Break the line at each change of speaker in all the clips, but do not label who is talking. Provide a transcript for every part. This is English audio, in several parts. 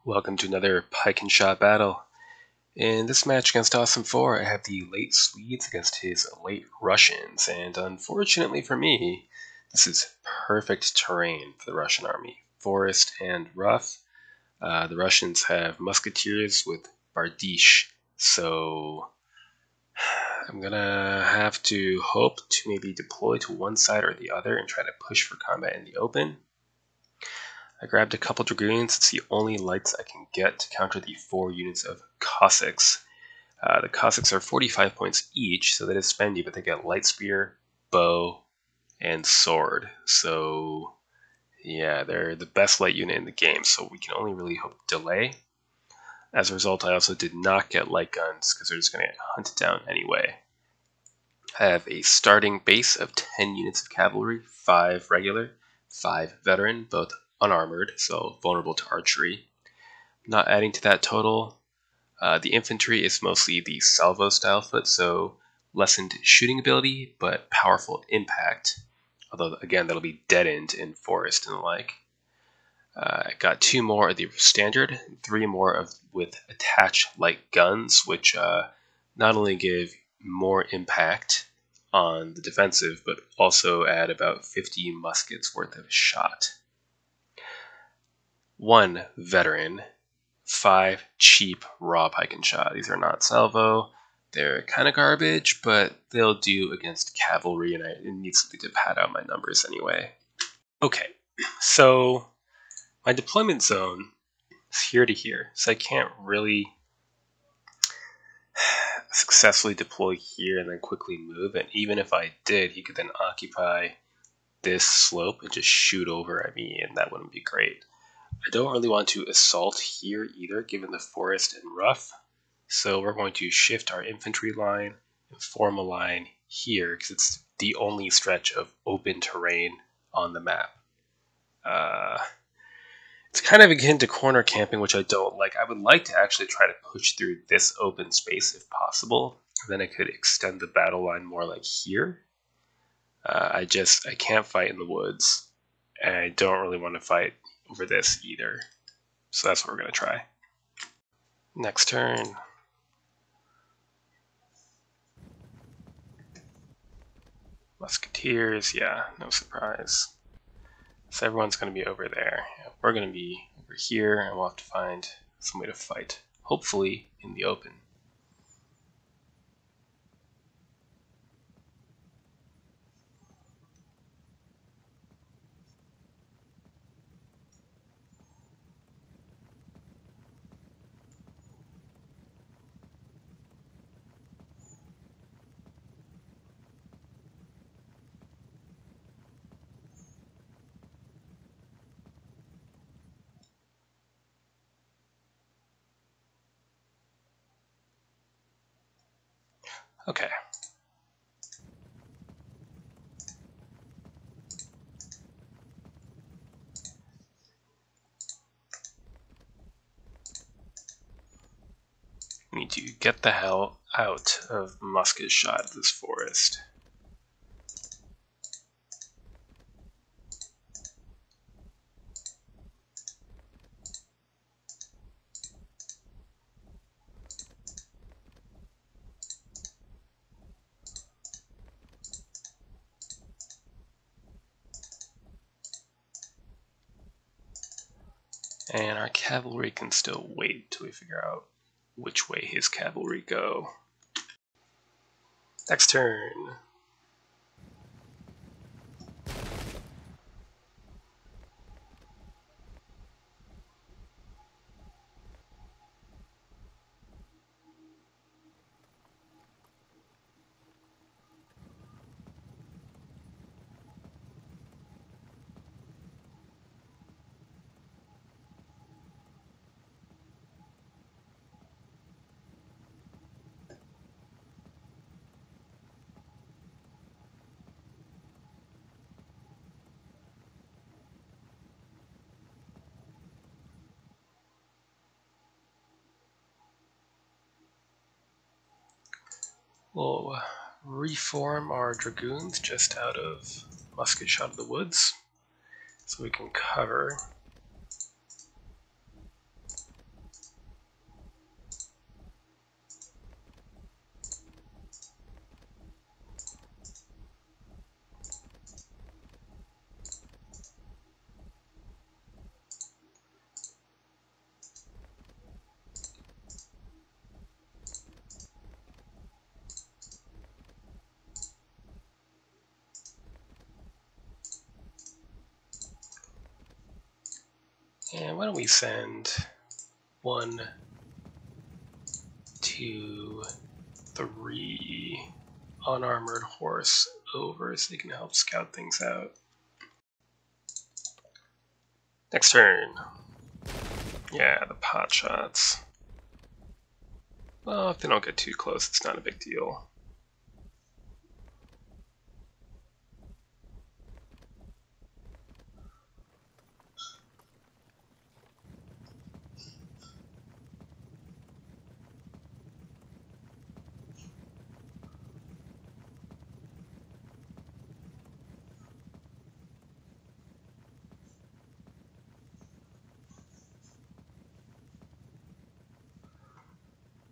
Welcome to another Pike and Shot battle. In this match against Awesome 4, I have the late Swedes against his late Russians, and unfortunately for me, this is perfect terrain for the Russian army. Forest and rough. The Russians have musketeers with bardiche, so I'm gonna have to hope to maybe deploy to one side or the other and try to push for combat in the open. I grabbed a couple dragoons. It's the only lights I can get to counter the 4 units of Cossacks. The Cossacks are 45 points each, so that is spendy, but they get light spear, bow, and sword. So yeah, they're the best light unit in the game, so we can only really hope delay. As a result, I also did not get light guns because they're just going to get hunted down anyway. I have a starting base of 10 units of cavalry, 5 regular, 5 veteran, both unarmored, so vulnerable to archery. Not adding to that total, the infantry is mostly the salvo style foot, so lessened shooting ability, but powerful impact. Although, again, that'll be deadened in forest and the like. I got 2 more of the standard, 3 more with attached light guns, which not only give more impact on the defensive, but also add about 50 muskets worth of shot. 1 veteran, 5 cheap raw pike and shot. These are not salvo. They're kind of garbage, but they'll do against cavalry, and it needs to pad out my numbers anyway. Okay, so my deployment zone is here to here, so I can't really successfully deploy here and then quickly move, and even if I did, he could then occupy this slope and just shoot over at me, and that wouldn't be great. I don't really want to assault here either, given the forest and rough, so we're going to shift our infantry line and form a line here, because it's the only stretch of open terrain on the map. It's kind of akin to corner camping, which I don't like. I would like to actually try to push through this open space if possible. Then I could extend the battle line more like here. I can't fight in the woods, and I don't really want to fight over this either. So that's what we're going to try. Next turn. Musketeers, yeah, no surprise. So everyone's going to be over there. We're going to be over here, and we'll have to find some way to fight. Hopefully in the open. Okay. We need to get the hell out of musket shot of this forest. And our cavalry can still wait till we figure out which way his cavalry go. Next turn. We'll reform our dragoons just out of musket shot of the woods so we can cover. And why don't we send 1, 2, 3 unarmored horse over so they can help scout things out. Next turn. Yeah, the pot shots. Well, if they don't get too close, it's not a big deal.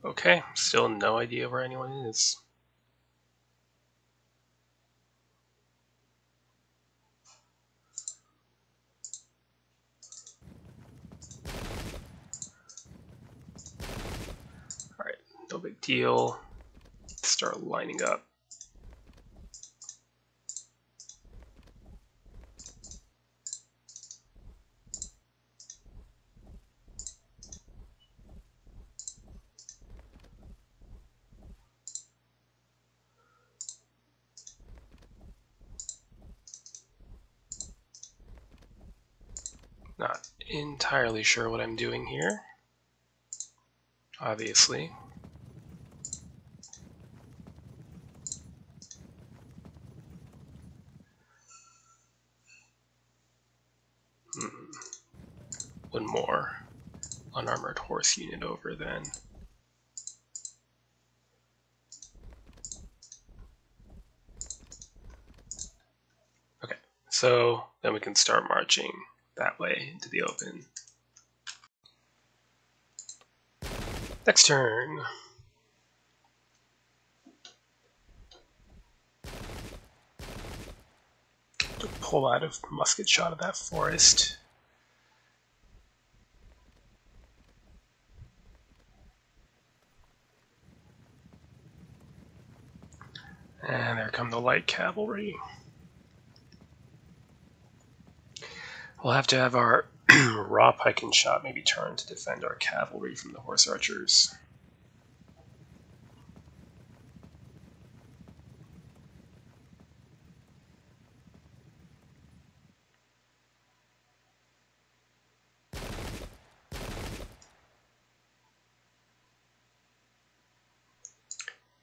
Okay, still no idea where anyone is. Alright, no big deal. Start lining up. Not entirely sure what I'm doing here, obviously. One more unarmored horse unit over then. Okay, so then we can start marching that way into the open. Next turn. To pull out of musket shot of that forest. And there come the light cavalry. We'll have to have our raw pike and shot maybe turn to defend our cavalry from the horse archers.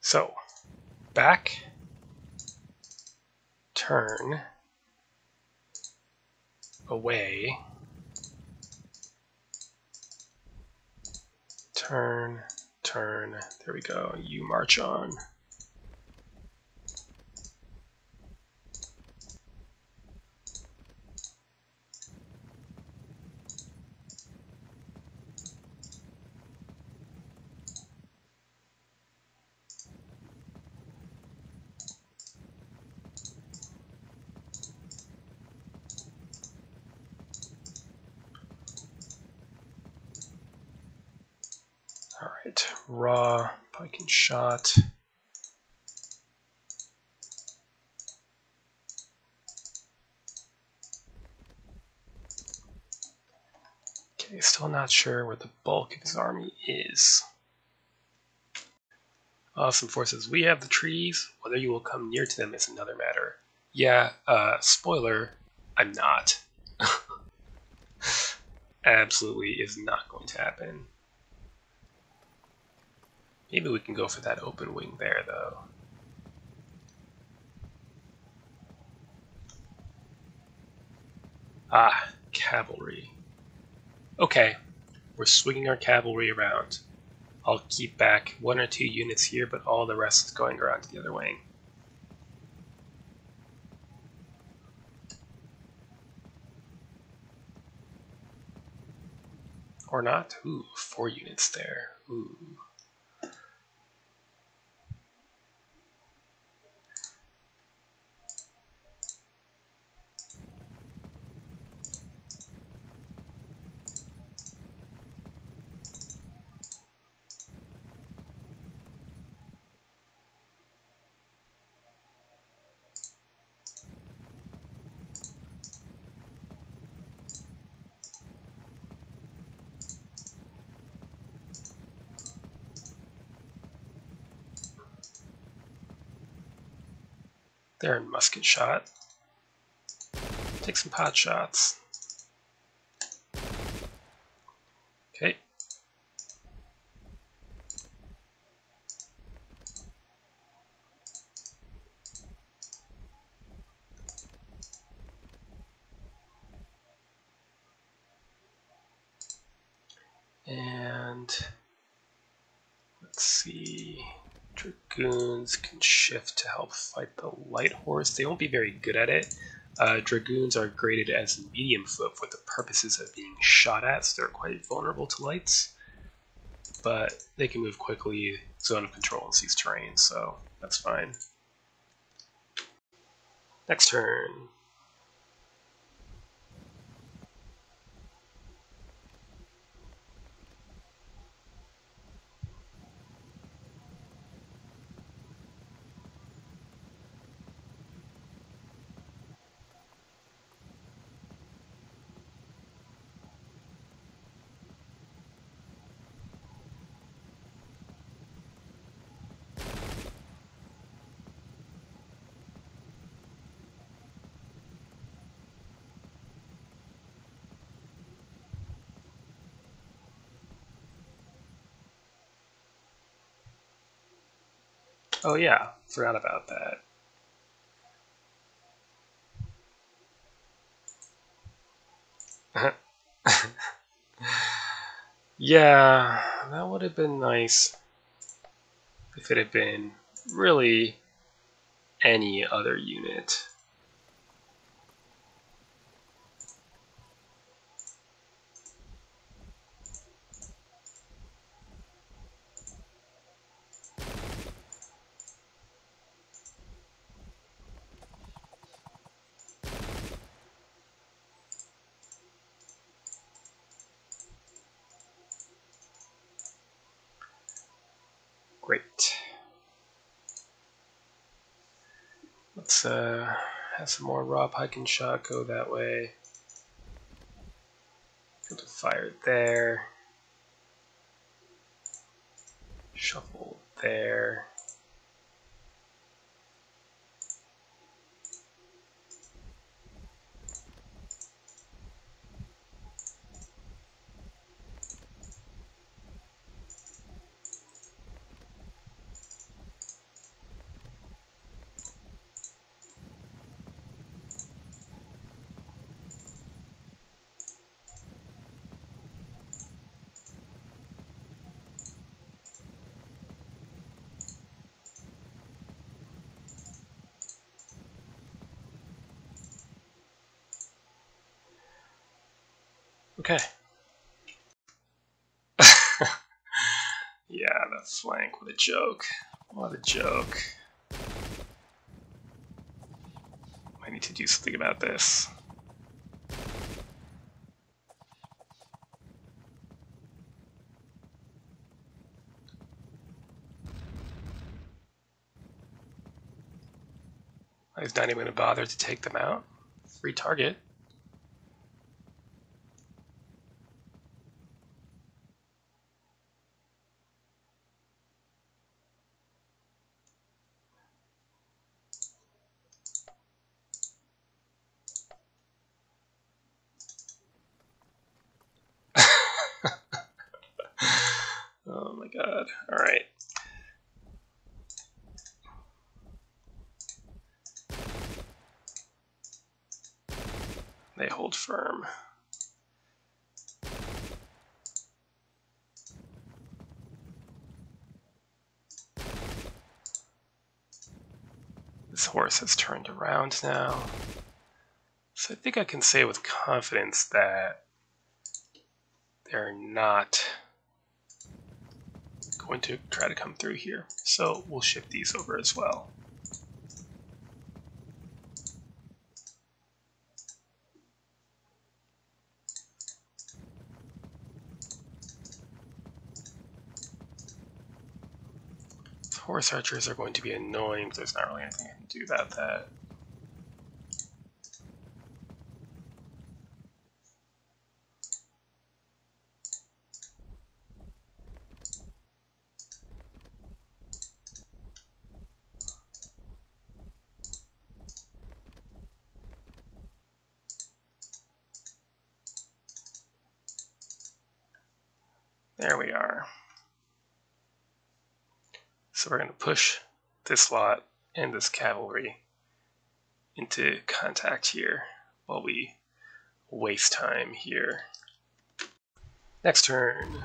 So, back, turn, away, turn, turn, there we go, you march on. Alright, raw, pike and shot. Okay, still not sure where the bulk of his army is. Awesome forces, we have the trees. Whether you will come near to them is another matter. Yeah, spoiler, I'm not. Absolutely is not going to happen. Maybe we can go for that open wing there, though. Ah, cavalry. Okay, we're swinging our cavalry around. I'll keep back 1 or 2 units here, but all the rest is going around to the other wing. Or not. Ooh, 4 units there. Ooh. They're in musket shot. Take some pot shots. Okay. And let's see. Dragoons can shift to help fight the light horse. They won't be very good at it. Dragoons are graded as medium foot for the purposes of being shot at, so they're quite vulnerable to lights. But they can move quickly, zone of control, and seize terrain, so that's fine. Next turn. Oh yeah, forgot about that. Yeah, that would have been nice if it had been really any other unit. Great. Let's have some more raw pike and shot go that way. Go to fire there. Shuffle there. Okay. Yeah, that flank, what a joke. What a joke. I need to do something about this. I was not even going to bother to take them out. Free target. Oh my god. Alright. They hold firm. This horse has turned around now. So I think I can say with confidence that they're not going to try to come through here. So we'll shift these over as well. Horse archers are going to be annoying, but there's not really anything I can do about that. There we are. So we're going to push this lot and this cavalry into contact here while we waste time here. Next turn.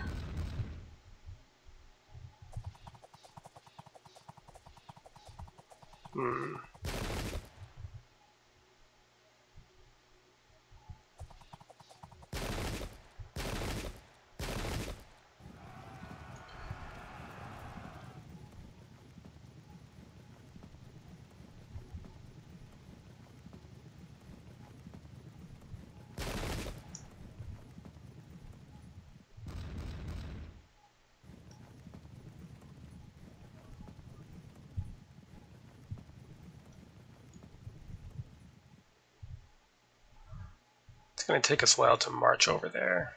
It's going to take us a while to march over there.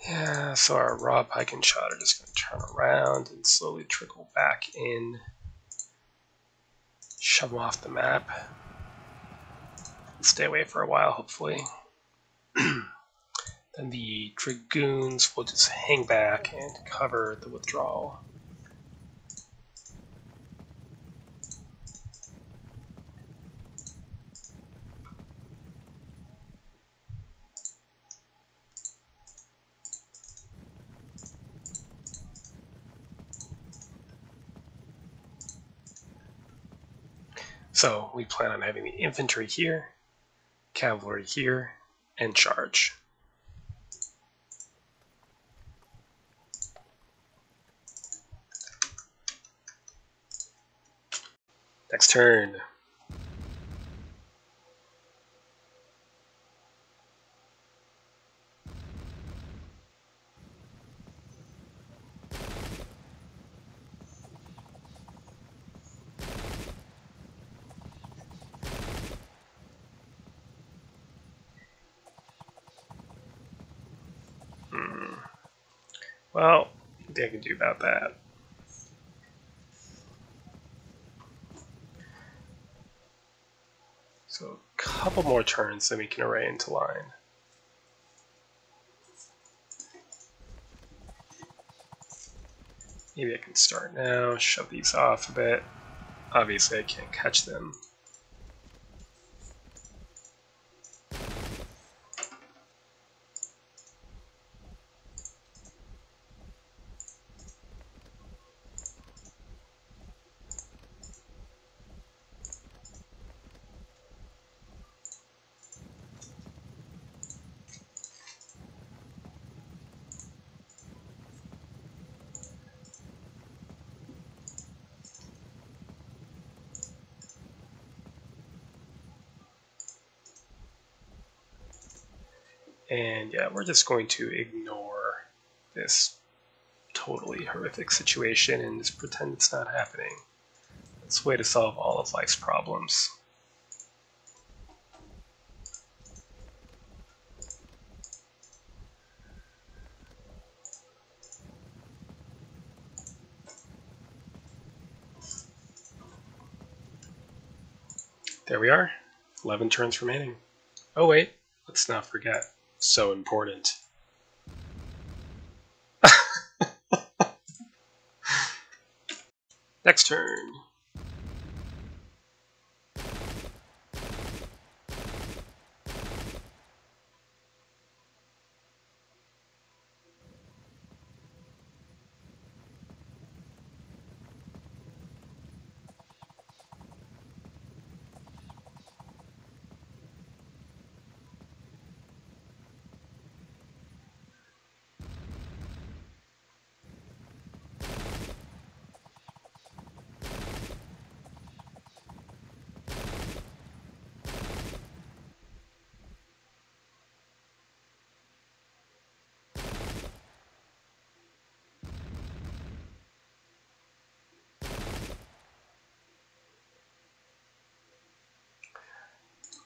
Yeah, so our raw pike and shot are just going to turn around and slowly trickle back in. Shove them off the map. Stay away for a while, hopefully. Then the dragoons will just hang back and cover the withdrawal. So we plan on having the infantry here, cavalry here, and charge. Next turn. Well, nothing I can do about that. So a couple more turns, then we can array into line. Maybe I can start now, shove these off a bit. Obviously I can't catch them. And yeah, we're just going to ignore this totally horrific situation and just pretend it's not happening. It's a way to solve all of life's problems. There we are, 11 turns remaining. Oh wait, let's not forget, so important. Next turn.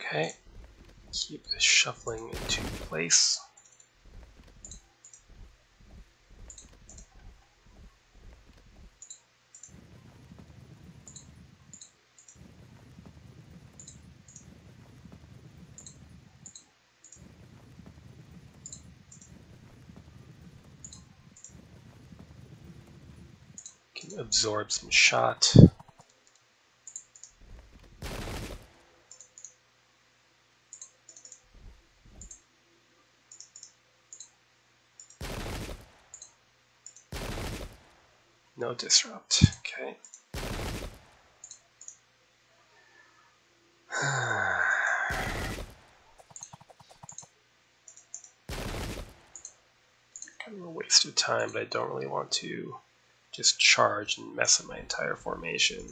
Okay, keep this shuffling into place. Can absorb some shot. No disrupt. Okay. Kind of a waste of time, but I don't really want to just charge and mess up my entire formation.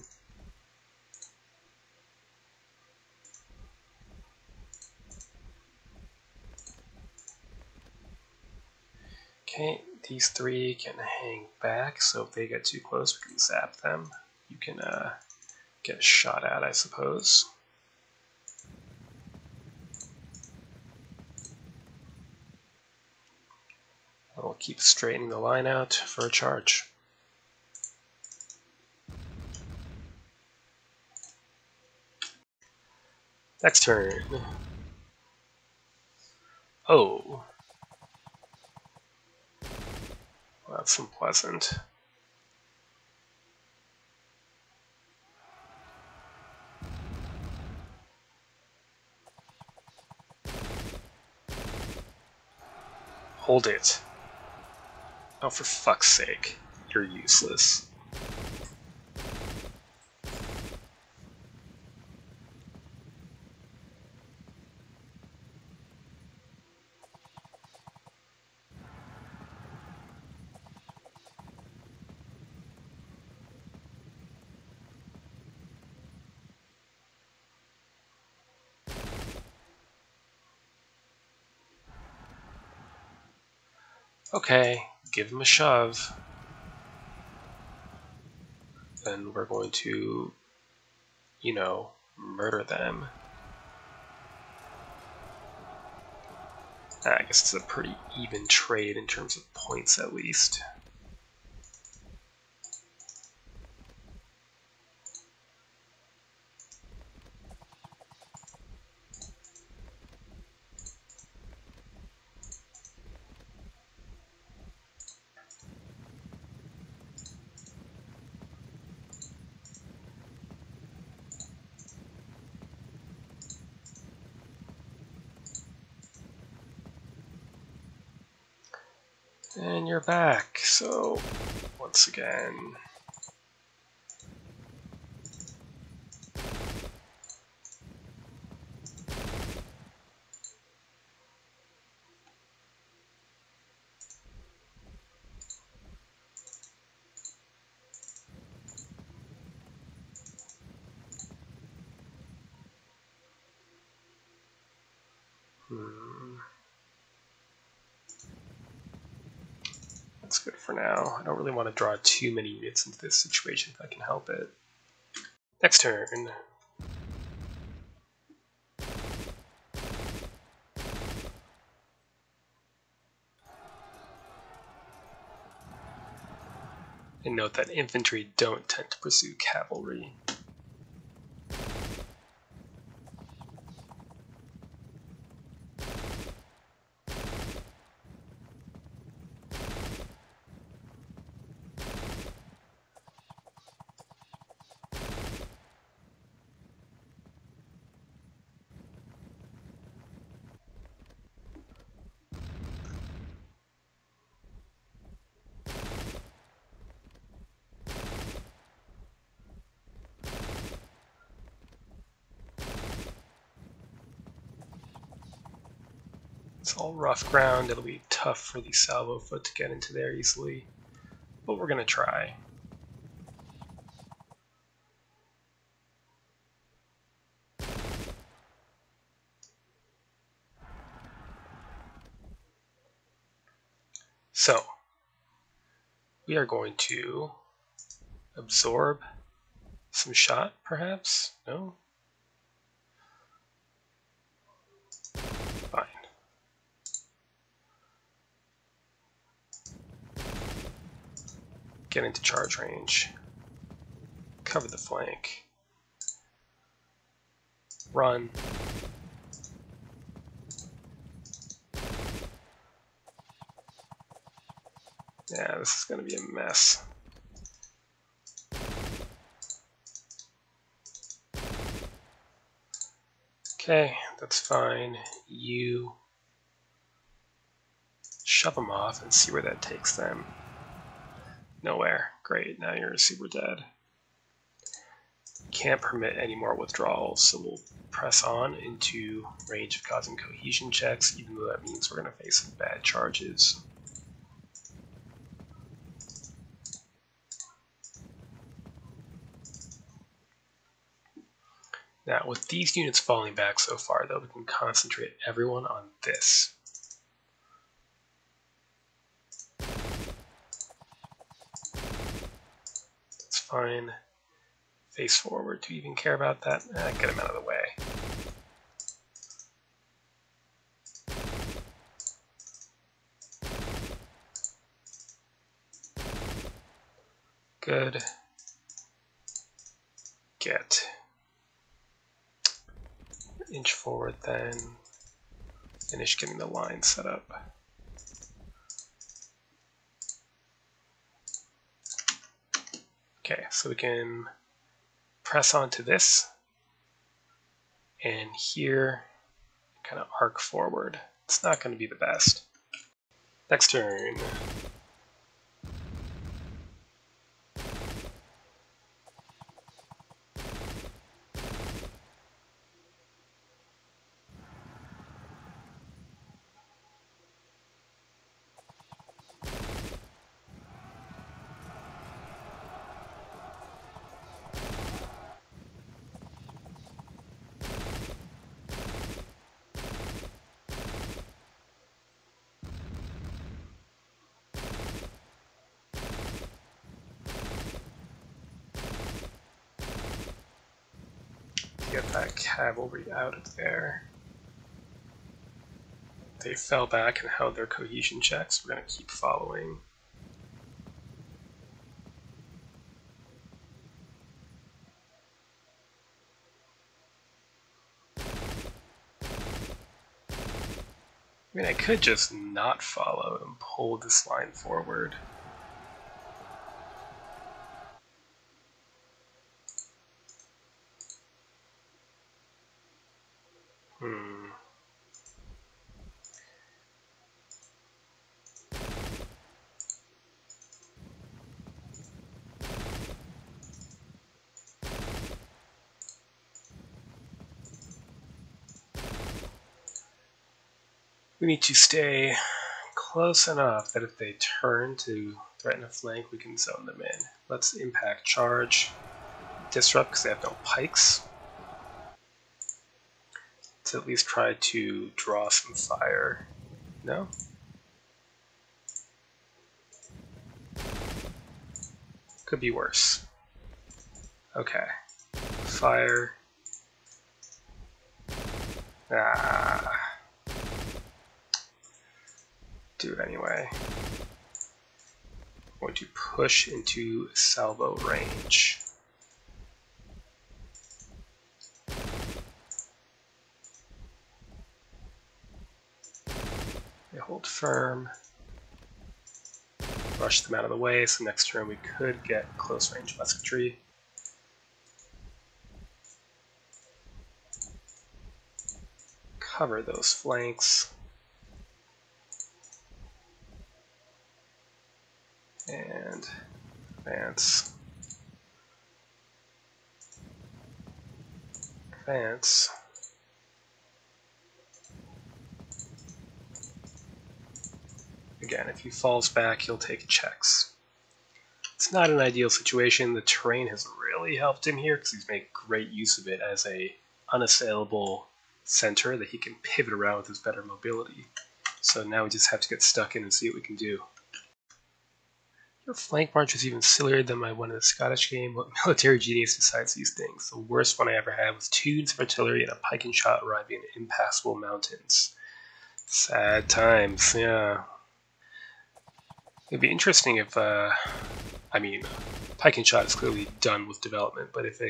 Okay, these three can hang back, so if they get too close, we can zap them. You can get a shot at, I suppose. I'll keep straightening the line out for a charge. Next turn. Oh. Well, that's unpleasant. Hold it. Oh, for fuck's sake. You're useless. Okay, give him a shove. Then we're going to, you know, murder them. I guess it's a pretty even trade in terms of points, at least. And you're back, so once again. That's good for now. I don't really want to draw too many units into this situation if I can help it. Next turn. And note that infantry don't tend to pursue cavalry. It's all rough ground. It'll be tough for the salvo foot to get into there easily, but we're gonna try. So we are going to absorb some shot, perhaps? No? Get into charge range. Cover the flank. Run. Yeah, this is going to be a mess. Okay, that's fine. You shove them off and see where that takes them. Nowhere. Great, now you're super dead. Can't permit any more withdrawals, so we'll press on into range of causing cohesion checks, even though that means we're going to face some bad charges. Now, with these units falling back so far, though, we can concentrate everyone on this. That's fine. Face forward. Do you even care about that? Get him out of the way. Good. Get. Inch forward then. Finish getting the line set up. Okay, so we can press onto this, and here, kind of arc forward. It's not going to be the best. Next turn. Get that cavalry out of there. They fell back and held their cohesion checks. We're going to keep following. I mean, I could just not follow and pull this line forward. We need to stay close enough that if they turn to threaten a flank, we can zone them in. Let's impact charge. Disrupt because they have no pikes. To at least try to draw some fire. No? Could be worse. Okay. Fire. Do it anyway. I'm going to push into salvo range. They hold firm. Rush them out of the way, so next turn we could get close range musketry. Cover those flanks. And advance. Advance. Again, if he falls back, he'll take checks. It's not an ideal situation. The terrain has really helped him here because he's made great use of it as a unassailable center that he can pivot around with his better mobility. So now we just have to get stuck in and see what we can do. Your flank march was even sillier than my one in the Scottish game. What military genius decides these things? The worst one I ever had was 2 units of artillery and a pike and shot arriving in impassable mountains. Sad times, yeah. It'd be interesting if I mean, Pike and Shot is clearly done with development, but if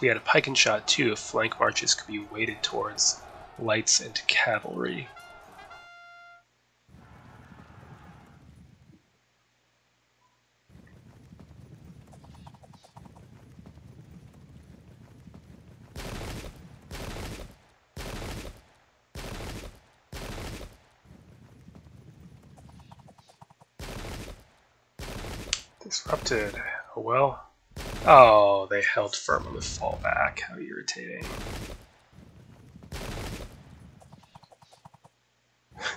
we had a Pike and Shot too, flank marches could be weighted towards lights and cavalry. Disrupted. Oh well. Oh, they held firm on the fallback. How irritating.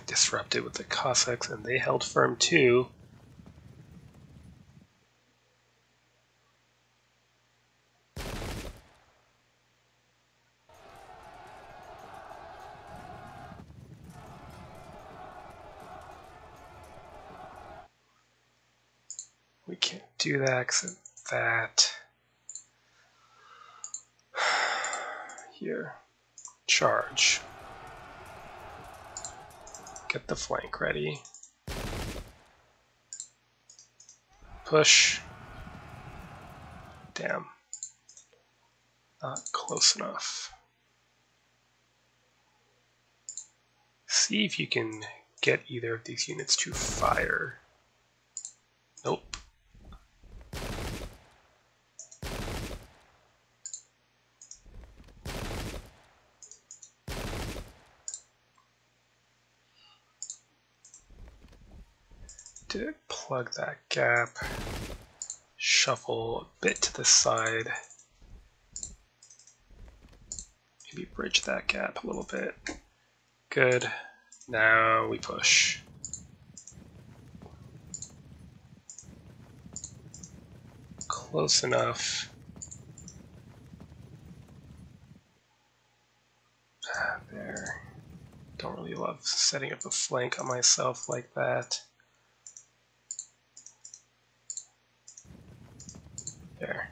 Disrupted with the Cossacks, and they held firm too. We can't do that except that. Here. Charge. Get the flank ready. Push. Damn. Not close enough. See if you can get either of these units to fire. Nope. Did it plug that gap? Shuffle a bit to the side. Maybe bridge that gap a little bit. Good. Now we push. Close enough. There. Don't really love setting up a flank on myself like that. There.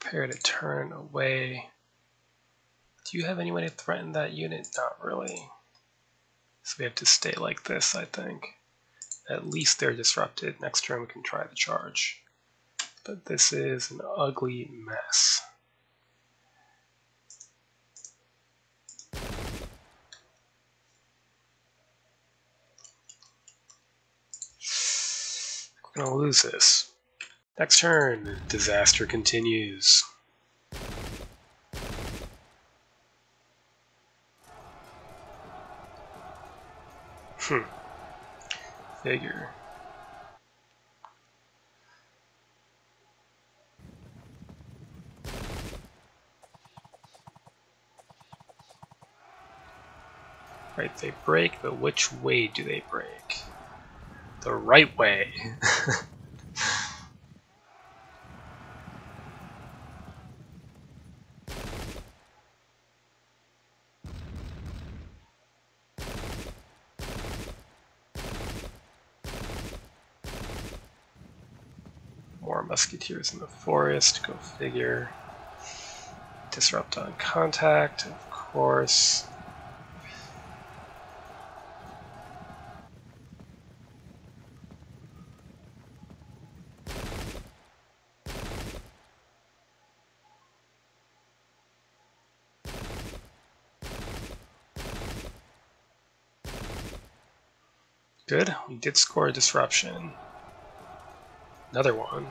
Prepare to turn away. Do you have any way to threaten that unit? Not really. So we have to stay like this, I think. At least they're disrupted. Next turn we can try the charge. But this is an ugly mess. We're gonna lose this. Next turn, disaster continues. Figure. Right, they break, but which way do they break? The right way. More musketeers in the forest, go figure. Disrupt on contact, of course. Good, we did score a disruption. Another one.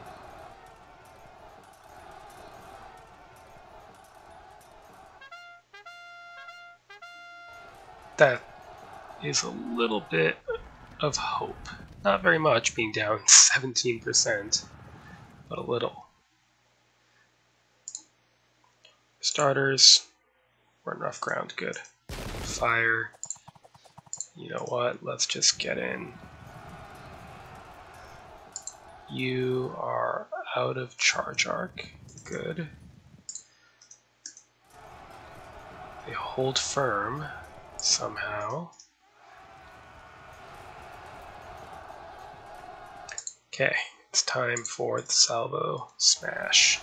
That is a little bit of hope. Not very much, being down 17%, but a little. Starters, we're in rough ground, good. Fire. You know what, let's just get in. You are out of charge arc, good. They hold firm somehow. Okay, it's time for the salvo smash.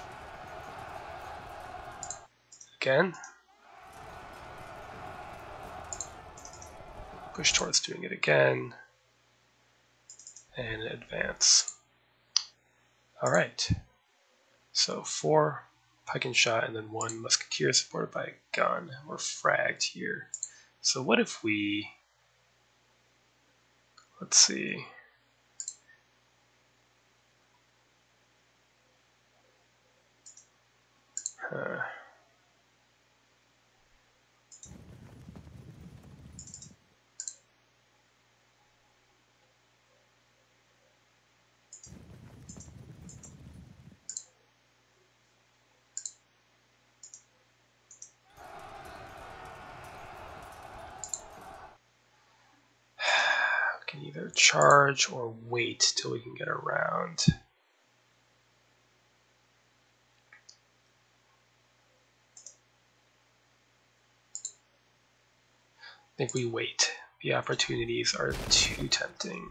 Again. Push towards doing it again. And advance. Alright. So 4 pike and shot and then 1 musketeer supported by a gun. We're fragged here. So what if we... Let's see... We can either charge or wait till we can get around. I think we wait. The opportunities are too tempting.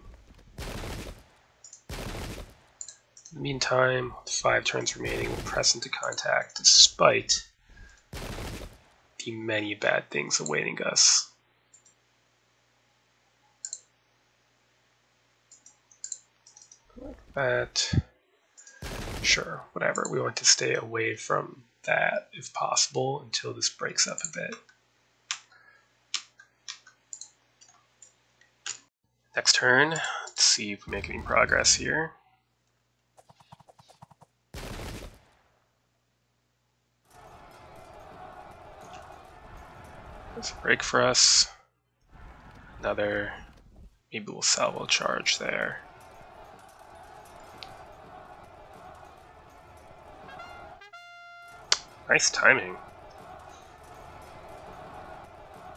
In the meantime, with 5 turns remaining, we'll press into contact despite the many bad things awaiting us. Like that. Sure, whatever. We want to stay away from that if possible until this breaks up a bit. Next turn, let's see if we make any progress here. There's a break for us. Another, maybe we'll salvo charge there. Nice timing.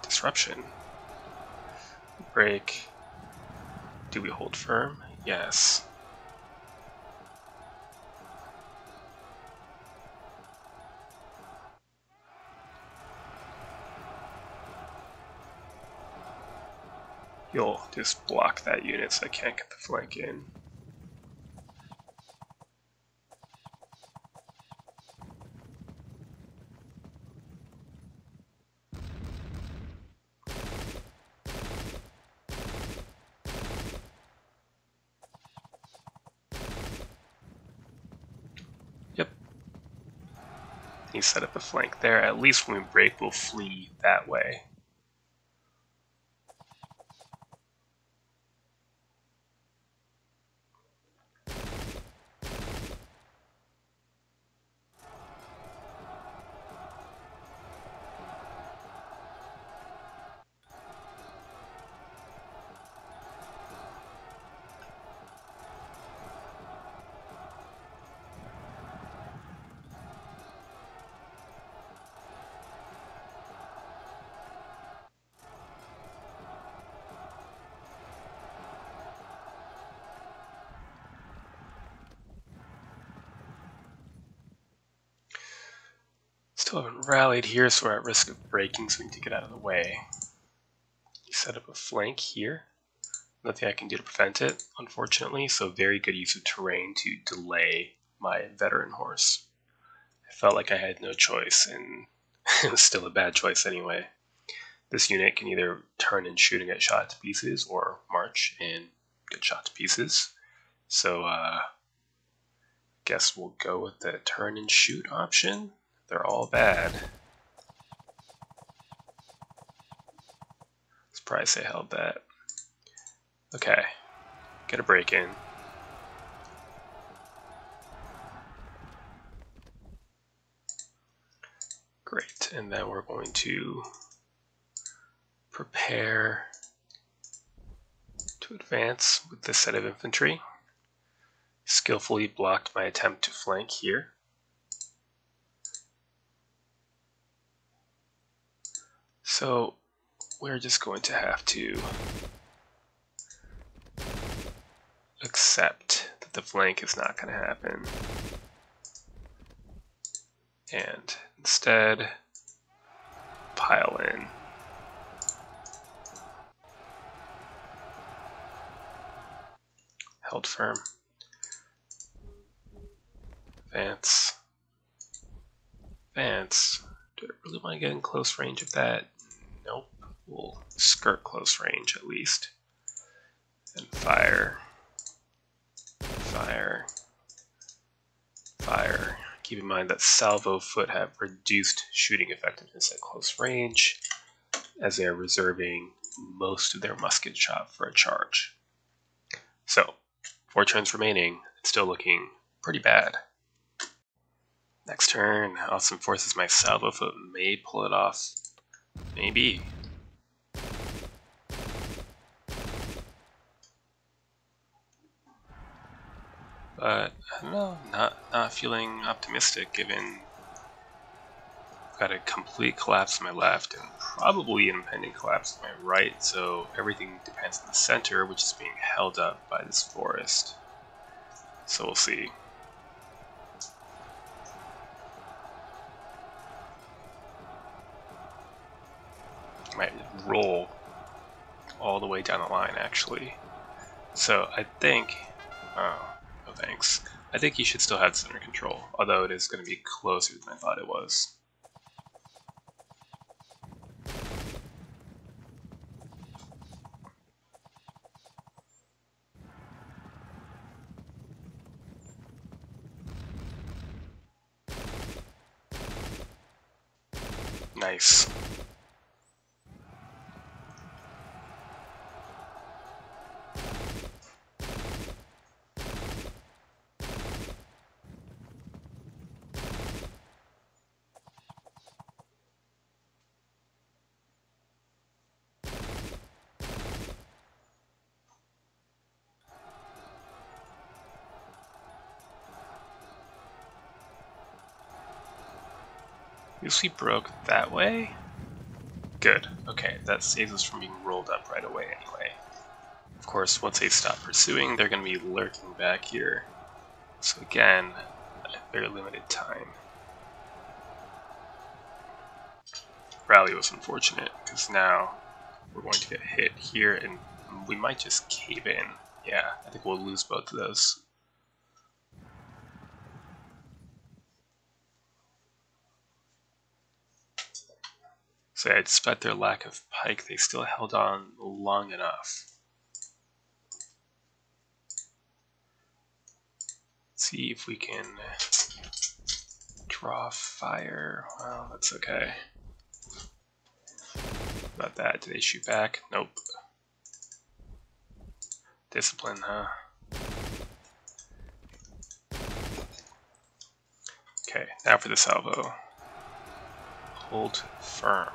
Disruption. Break. Do we hold firm? Yes. You'll just block that unit so I can't get the flank in. Yep. He set up a flank there. At least when we break, we'll flee that way. Still haven't rallied here, so we're at risk of breaking, so we need to get out of the way. You set up a flank here. Nothing I can do to prevent it, unfortunately, so very good use of terrain to delay my veteran horse. I felt like I had no choice, and it was still a bad choice anyway. This unit can either turn and shoot and get shot to pieces, or march and get shot to pieces. So, guess we'll go with the turn and shoot option. They're all bad. Surprised they held that. Okay, get a break in. Great, and then we're going to prepare to advance with this set of infantry. Skillfully blocked my attempt to flank here. So we're just going to have to accept that the flank is not going to happen. And instead, pile in. Held firm. Advance. Advance. Do I really want to get in close range of that? Nope. We'll skirt close range at least. And fire. Fire. Fire. Keep in mind that salvo foot have reduced shooting effectiveness at close range, as they are reserving most of their musket shot for a charge. So, 4 turns remaining, it's still looking pretty bad. Next turn, Awesome Forces my salvo foot may pull it off. Maybe. But I don't know, not feeling optimistic given I've got a complete collapse on my left and probably an impending collapse on my right, so everything depends on the center, which is being held up by this forest. So we'll see. I might roll all the way down the line actually. So I think, oh no thanks. I think he should still have center control, although it is going to be closer than I thought it was. Nice. Usually broke that way? Good. Okay, that saves us from being rolled up right away anyway. Of course, once they stop pursuing, they're going to be lurking back here. So again, a very limited time. Rally was unfortunate, because now we're going to get hit here, and we might just cave in. Yeah, I think we'll lose both of those. So yeah, despite their lack of pike, they still held on long enough. Let's see if we can draw fire. Well, that's okay. About that, did they shoot back? Nope. Discipline, huh? Okay, now for the salvo. Hold firm.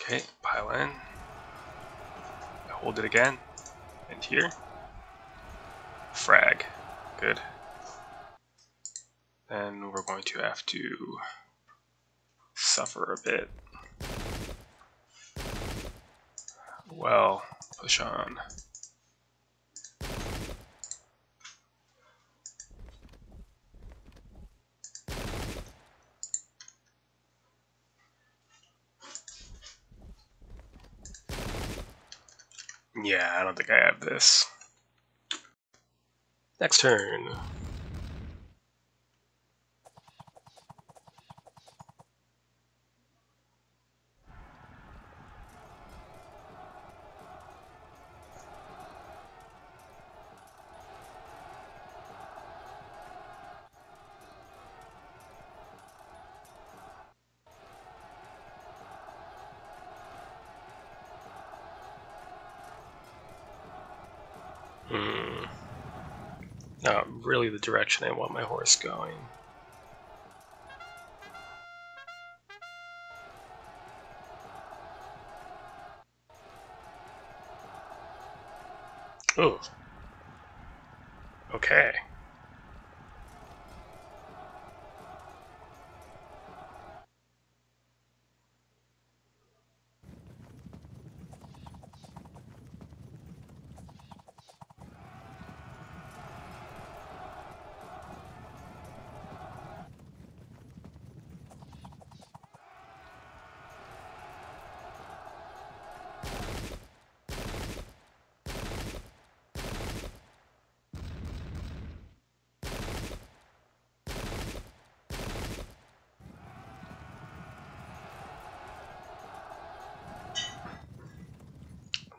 Okay, pile in. Hold it again. And here. Frag. Good. Then we're going to have to suffer a bit. Well, push on. Yeah, I don't think I have this. Next turn. Not really the direction I want my horse going. Ooh. Okay.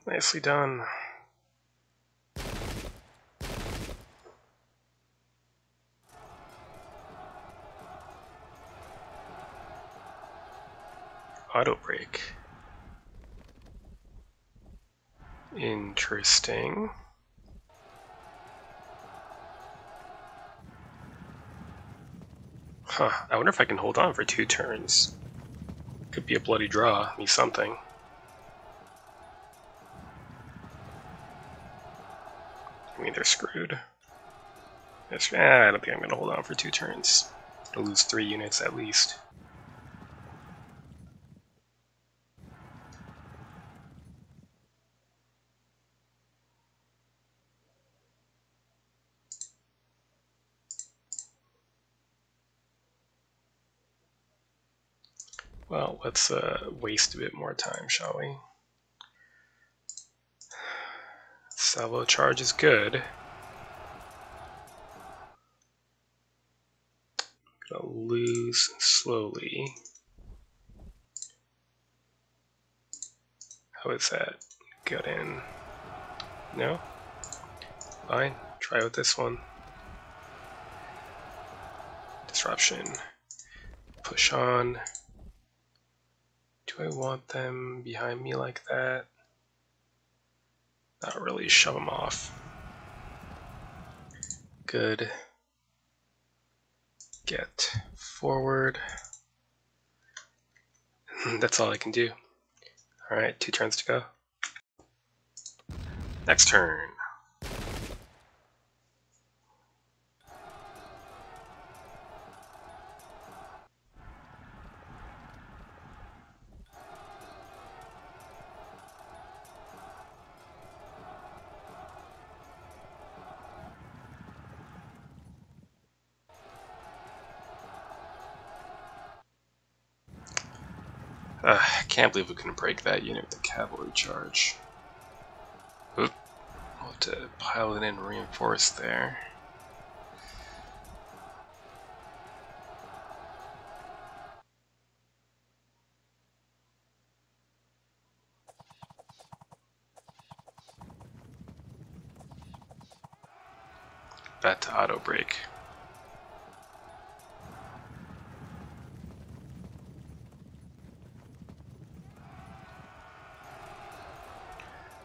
Nicely done. Auto break. Interesting. Huh, I wonder if I can hold on for 2 turns. Could be a bloody draw, me something. I mean, they're screwed. I don't think I'm going to hold on for 2 turns. I'll lose 3 units at least. Well, let's waste a bit more time, shall we? Salvo charge is good. Gonna lose slowly. How is that? Get in. No? Fine. Try with this one. Disruption. Push on. Do I want them behind me like that? Not really. Shove them off. Good. Get forward. That's all I can do. Alright, 2 turns to go. Next turn. I can't believe we couldn't break that unit with the cavalry charge. Oop. We'll have to pile it in and reinforce there. Back to auto break.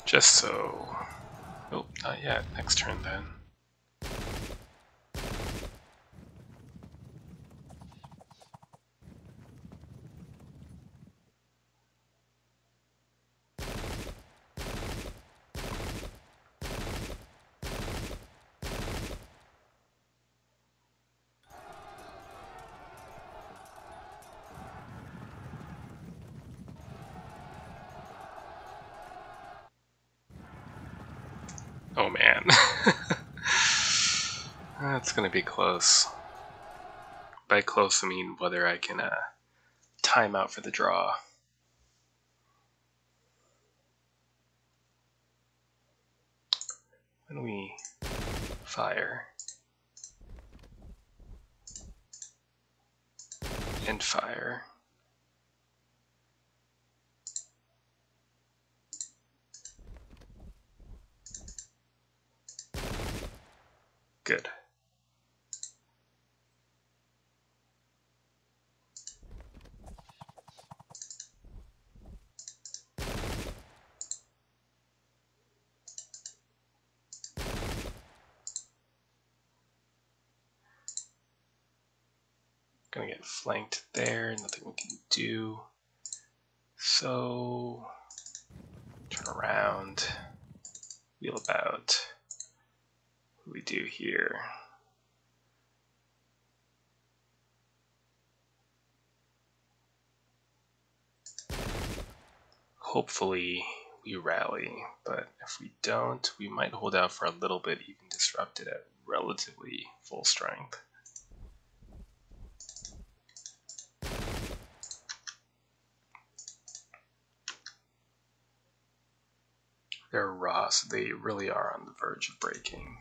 Just so. Oh, not yet. Next turn then. Oh man. That's gonna be close. By close, I mean whether I can time out for the draw. When we fire and fire. Good. Gonna get flanked there, nothing we can do. So, turn around, wheel about. What do we do here? Hopefully we rally, but if we don't, we might hold out for a little bit, even disrupt it at relatively full strength. They're raw, so they really are on the verge of breaking.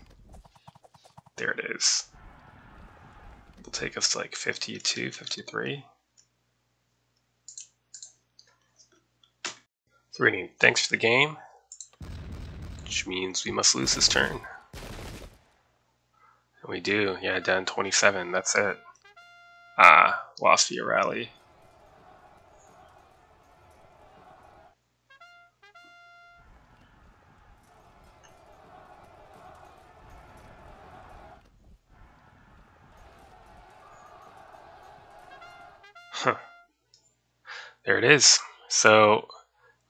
There it is. It'll take us to like 52, 53. So thanks for the game. which means we must lose this turn. And we do, yeah, down 27, that's it. Ah, lost via rally. Huh. There it is. So,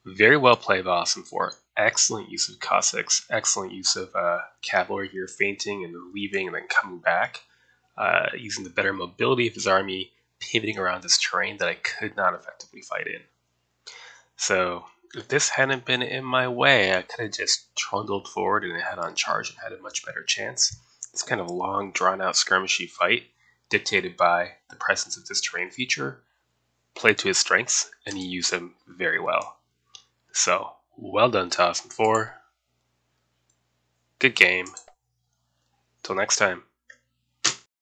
very well played by Awesome 4. Excellent use of Cossacks. Excellent use of cavalry here, feinting and then leaving and then coming back. Using the better mobility of his army, pivoting around this terrain that I could not effectively fight in. So, if this hadn't been in my way, I could have just trundled forward and head on charge and had a much better chance. This kind of long, drawn-out skirmishy fight, dictated by the presence of this terrain feature, played to his strengths, and he used them very well. So, well done, Awesome 4. Good game. Till next time.